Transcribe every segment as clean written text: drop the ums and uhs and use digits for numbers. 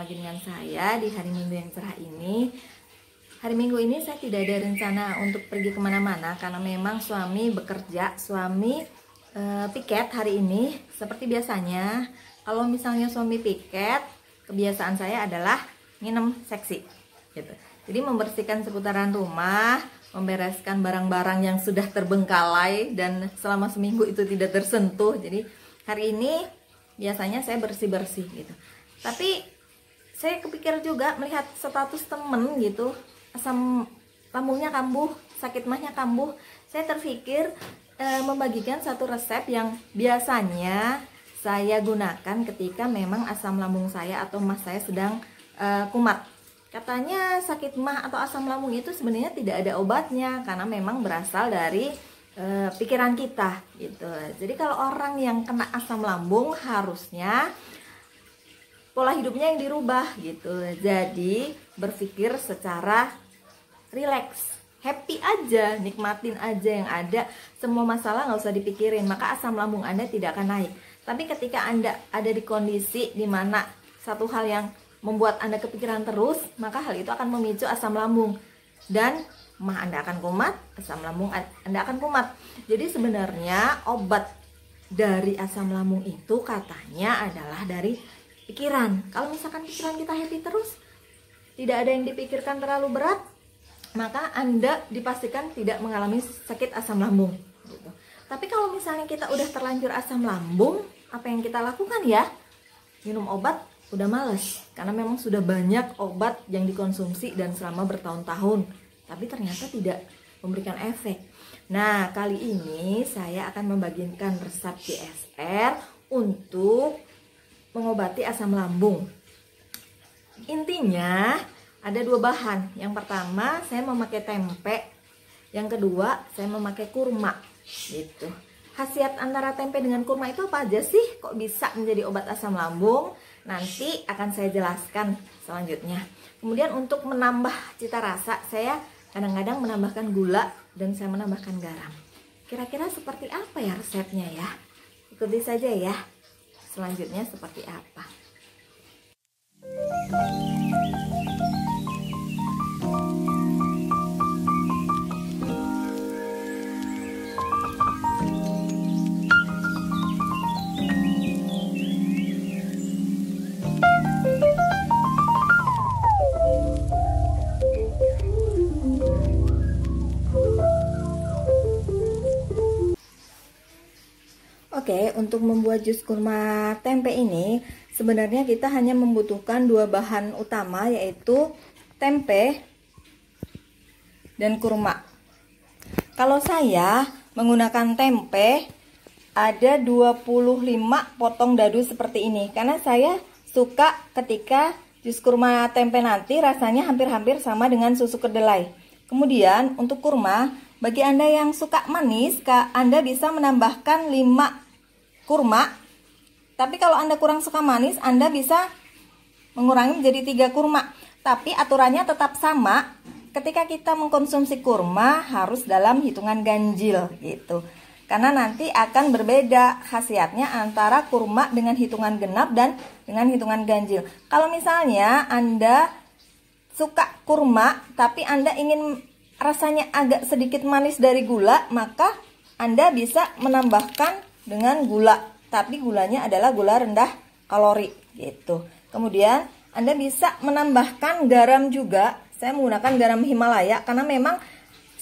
lagi dengan saya di hari Minggu yang cerah ini. Hari Minggu ini saya tidak ada rencana untuk pergi kemana-mana karena memang suami bekerja, suami piket hari ini. Seperti biasanya, kalau misalnya suami piket, kebiasaan saya adalah nginem seksi gitu. Jadi membersihkan seputaran rumah, membereskan barang-barang yang sudah terbengkalai dan selama seminggu itu tidak tersentuh. Jadi hari ini biasanya saya bersih-bersih gitu. Tapi saya kepikir juga melihat status temen gitu, asam lambungnya kambuh, sakit mahnya kambuh. Saya terpikir membagikan satu resep yang biasanya saya gunakan ketika memang asam lambung saya atau mah saya sedang kumat. Katanya sakit mah atau asam lambung itu sebenarnya tidak ada obatnya karena memang berasal dari pikiran kita gitu. Jadi kalau orang yang kena asam lambung harusnya pola hidupnya yang dirubah gitu. Jadi berpikir secara rileks, happy aja, nikmatin aja yang ada. Semua masalah nggak usah dipikirin, maka asam lambung Anda tidak akan naik. Tapi ketika Anda ada di kondisi dimana satu hal yang membuat Anda kepikiran terus, maka hal itu akan memicu asam lambung dan mah Anda akan kumat, asam lambung Anda akan kumat. Jadi sebenarnya obat dari asam lambung itu katanya adalah dari pikiran. Kalau misalkan pikiran kita happy terus, tidak ada yang dipikirkan terlalu berat, maka Anda dipastikan tidak mengalami sakit asam lambung gitu. Tapi kalau misalnya kita udah terlanjur asam lambung, apa yang kita lakukan ya? Minum obat udah males, karena memang sudah banyak obat yang dikonsumsi dan selama bertahun-tahun tapi ternyata tidak memberikan efek. Nah, kali ini saya akan membagikan resep GSR untuk mengobati asam lambung. Intinya ada dua bahan. Yang pertama saya memakai tempe, yang kedua saya memakai kurma gitu. Khasiat antara tempe dengan kurma itu apa aja sih? Kok bisa menjadi obat asam lambung? Nanti akan saya jelaskan selanjutnya. Kemudian untuk menambah cita rasa, saya kadang-kadang menambahkan gula dan saya menambahkan garam. Kira-kira seperti apa ya resepnya ya? Ikuti saja ya. Selanjutnya seperti apa? Oke, untuk membuat jus kurma tempe ini sebenarnya kita hanya membutuhkan dua bahan utama, yaitu tempe dan kurma. Kalau saya menggunakan tempe ada 25 potong dadu seperti ini, karena saya suka ketika jus kurma tempe nanti rasanya hampir-hampir sama dengan susu kedelai. Kemudian untuk kurma, bagi Anda yang suka manis, Anda bisa menambahkan 5 kurma. Tapi kalau Anda kurang suka manis, Anda bisa mengurangi menjadi 3 kurma. Tapi aturannya tetap sama. Ketika kita mengkonsumsi kurma harus dalam hitungan ganjil gitu. Karena nanti akan berbeda khasiatnya antara kurma dengan hitungan genap dan dengan hitungan ganjil. Kalau misalnya Anda suka kurma tapi Anda ingin rasanya agak sedikit manis dari gula, maka Anda bisa menambahkan dengan gula, tapi gulanya adalah gula rendah kalori gitu. Kemudian Anda bisa menambahkan garam juga. Saya menggunakan garam Himalaya karena memang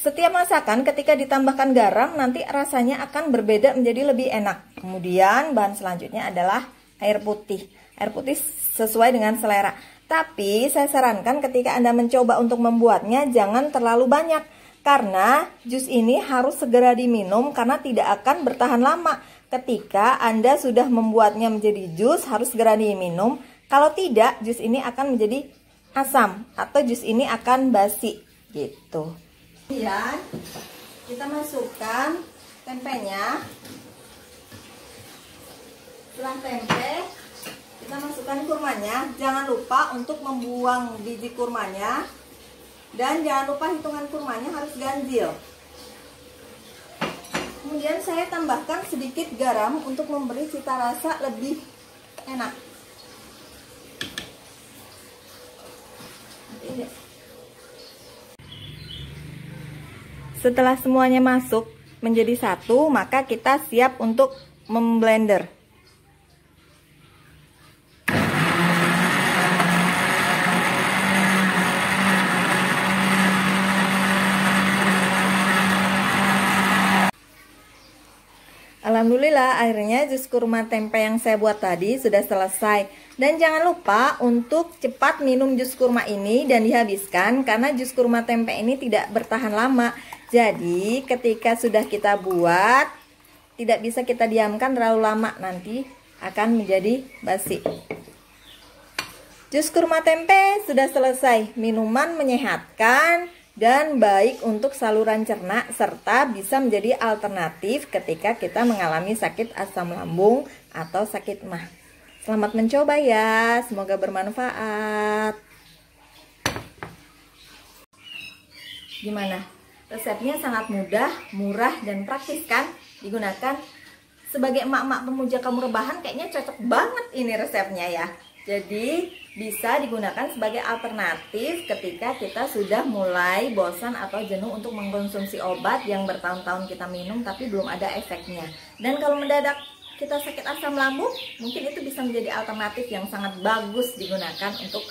setiap masakan ketika ditambahkan garam nanti rasanya akan berbeda menjadi lebih enak. Kemudian bahan selanjutnya adalah air putih. Air putih sesuai dengan selera. Tapi saya sarankan ketika Anda mencoba untuk membuatnya jangan terlalu banyak, karena jus ini harus segera diminum karena tidak akan bertahan lama. Ketika Anda sudah membuatnya menjadi jus harus segera diminum. Kalau tidak, jus ini akan menjadi asam atau jus ini akan basi gitu. Kemudian kita masukkan tempenya. Setelah tempe, kita masukkan kurmanya. Jangan lupa untuk membuang biji kurmanya. Dan jangan lupa hitungan kurmanya harus ganjil. Kemudian saya tambahkan sedikit garam untuk memberi cita rasa lebih enak. Setelah semuanya masuk menjadi satu, maka kita siap untuk memblender. Alhamdulillah akhirnya jus kurma tempe yang saya buat tadi sudah selesai. Dan jangan lupa untuk cepat minum jus kurma ini dan dihabiskan, karena jus kurma tempe ini tidak bertahan lama. Jadi ketika sudah kita buat, tidak bisa kita diamkan terlalu lama, nanti akan menjadi basi. Jus kurma tempe sudah selesai. Minuman menyehatkan dan baik untuk saluran cerna, serta bisa menjadi alternatif ketika kita mengalami sakit asam lambung atau sakit MAH. Selamat mencoba ya, semoga bermanfaat. Gimana? Resepnya sangat mudah, murah, dan praktis kan digunakan. Sebagai emak-emak pemuja kaum rebahan, kayaknya cocok banget ini resepnya ya. Jadi bisa digunakan sebagai alternatif ketika kita sudah mulai bosan atau jenuh untuk mengkonsumsi obat yang bertahun-tahun kita minum tapi belum ada efeknya. Dan kalau mendadak kita sakit asam lambung, mungkin itu bisa menjadi alternatif yang sangat bagus digunakan untuk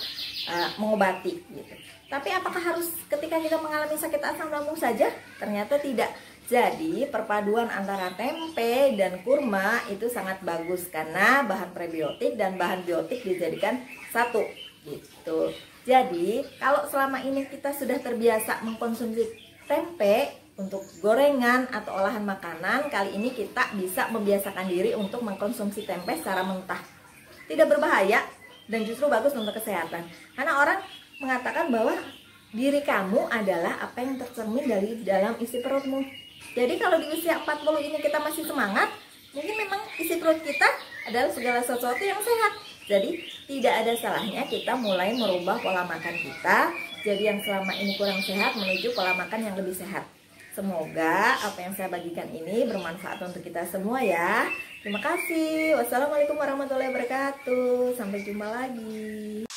mengobati gitu. Tapi apakah harus ketika kita mengalami sakit asam lambung saja? Ternyata tidak. Jadi perpaduan antara tempe dan kurma itu sangat bagus karena bahan prebiotik dan bahan biotik dijadikan satu gitu. Jadi kalau selama ini kita sudah terbiasa mengkonsumsi tempe untuk gorengan atau olahan makanan, kali ini kita bisa membiasakan diri untuk mengkonsumsi tempe secara mentah. Tidak berbahaya dan justru bagus untuk kesehatan. Karena orang mengatakan bahwa diri kamu adalah apa yang tercermin dari dalam isi perutmu. Jadi kalau di usia 40 ini kita masih semangat, mungkin memang isi perut kita adalah segala sesuatu yang sehat. Jadi tidak ada salahnya kita mulai merubah pola makan kita. Jadi yang selama ini kurang sehat menuju pola makan yang lebih sehat. Semoga apa yang saya bagikan ini bermanfaat untuk kita semua ya. Terima kasih. Wassalamualaikum warahmatullahi wabarakatuh. Sampai jumpa lagi.